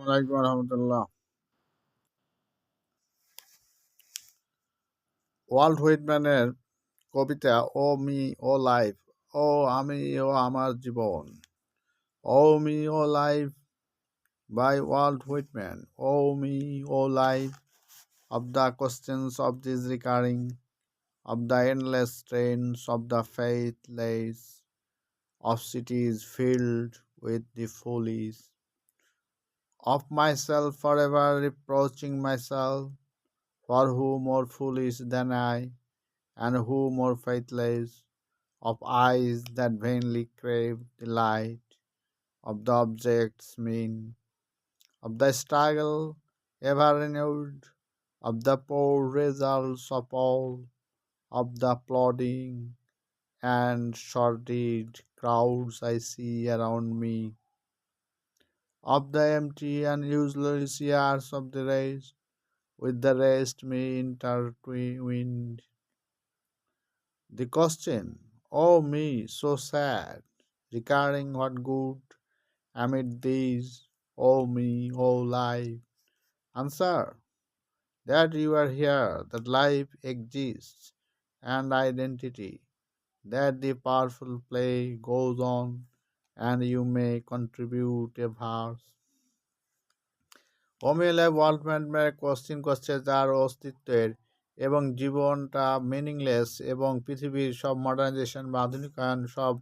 ওয়ালাইকুম রহমতুল্লাহ। ওয়াল্ট হুইটম্যানের কবিতা ও মি ও লাইফ, ও আমি ও আমার জীবন, O me O life by Walt Whitman. O me O life of the questions of this recurring, of the endless trains of the faithless, of cities filled with the foolish, of myself forever reproaching myself, for who more foolish than I, and who more faithless, of eyes that vainly crave the light of the object's mean, of the struggle ever renewed, of the poor results of all, of the plodding and sordid crowds I see around me, of the empty and useless years of the race, with the rest me intertwined. The question, oh me, so sad, recurring what good amid these, oh me, oh life. Answer, that you are here, that life exists, and identity, that the powerful play goes on, and you may contribute a verse. হোমিওল্যাব ওয়ার্ল্ডম্যান question করছে যার অস্তিত্বের এবং জীবনটা meaningless এবং পৃথিবীর সব মডার্নাইজেশন বা আধুনিকায়ন সব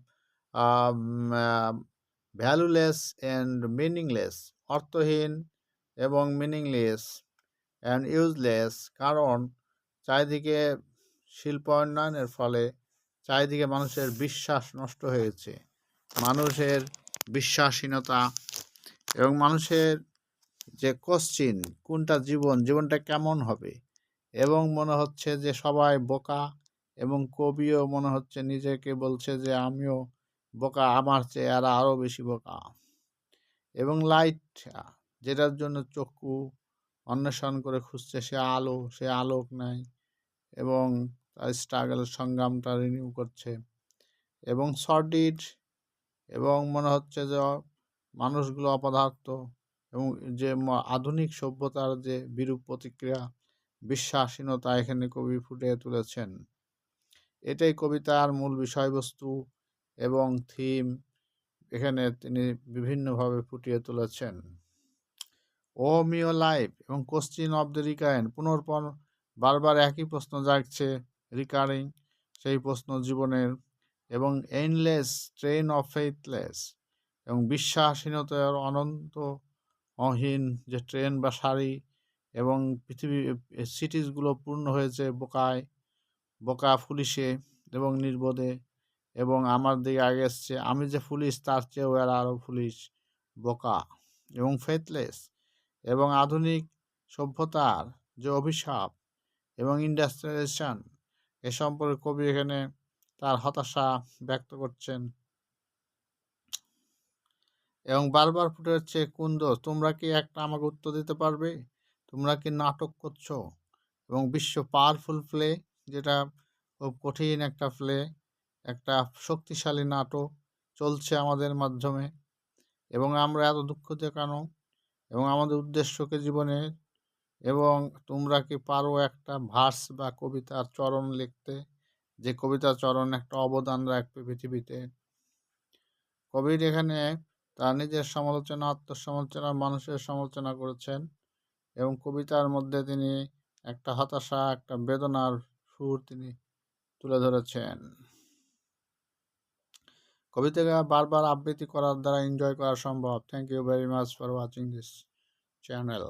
ভ্যালুলেস অ্যান্ড মিনিংলেস, অর্থহীন এবং মিনিংলেস অ্যান্ড ইউজলেস, কারণ চারিদিকে শিল্পায়নের ফলে চারিদিকে মানুষের বিশ্বাস নষ্ট হয়েছে, মানুষের বিশ্বাসহীনতা এবং মানুষের যে কোশ্চিন কোনটা জীবনটা কেমন হবে, এবং মনে হচ্ছে যে সবাই বোকা, এবং কবিও মনে হচ্ছে নিজেকে বলছে যে আমিও বোকা, আমার চেয়ে এরা আরও বেশি বোকা। এবং লাইট, যেটার জন্য চক্ষু অন্বেষণ করে খুঁজছে, সে আলোক নাই, এবং তার স্ট্রাগল সংগ্রামটা রিনিউ করছে। এবং সর্ডিড, এবং মনে হচ্ছে যে মানুষগুলো অপদার্থ, এবং যে আধুনিক সভ্যতার যে বিরূপ প্রতিক্রিয়া, বিশ্বাসহীনতা এখানে কবি ফুটিয়ে তুলেছেন। এটাই কবিতার মূল বিষয়বস্তু এবং থিম এখানে তিনি বিভিন্নভাবে ফুটিয়ে তুলেছেন। ও মিও লাইফ এবং কোশ্চিন অফ দ্য রিকারেন্ট, পুনর্পর বারবার একই প্রশ্ন জাগছে, রিকারিং সেই প্রশ্ন জীবনের, এবং এন্ডলেস ট্রেন অফ ফেইথলেস, এবং বিশ্বাসহীনতার অনন্ত অহীন যে ট্রেন বা সারি, এবং পৃথিবী সিটিসগুলো পূর্ণ হয়েছে বোকা ফুলিশে এবং নির্বোধে, এবং আমার দিকে আগে এসছে, আমি যে ফুলিশ তার চেয়েও এরা আরও ফুলিশ, বোকা এবং ফেথলেস, এবং আধুনিক সভ্যতার যে অভিশাপ এবং ইন্ডাস্ট্রিয়ালাইজেশন, এ সম্পর্কে কবি এখানে তার হতাশা ব্যক্ত করছেন। এবং বারবার ফুটে হচ্ছে, কুন্দ তোমরা কি একটা আমাকে উত্তর দিতে পারবে? তোমরা কি নাটক করছো? এবং বিশ্ব পাওয়ারফুল প্লে, যেটা খুব কঠিন একটা প্লে, একটা শক্তিশালী নাটক চলছে আমাদের মাধ্যমে, এবং আমরা এত দুঃখিত কেন, এবং আমাদের উদ্দেশ্যকে জীবনের, এবং তোমরা কি পারো একটা ভার্স বা কবিতার চরণ লিখতে, যে কবিতার চরণ একটা অবদান রাখবে পৃথিবীতে। কবির এখানে তার নিজের সমালোচনা, আত্মসমালোচনা, মানুষের সমালোচনা করেছেন, এবং কবিতার মধ্যে তিনি একটা হতাশা, একটা বেদনার সুর তিনি তুলে ধরেছেন। কবিতাকে বারবার আবৃত্তি করার দ্বারা এনজয় করা সম্ভব। Thank you very much for watching this channel.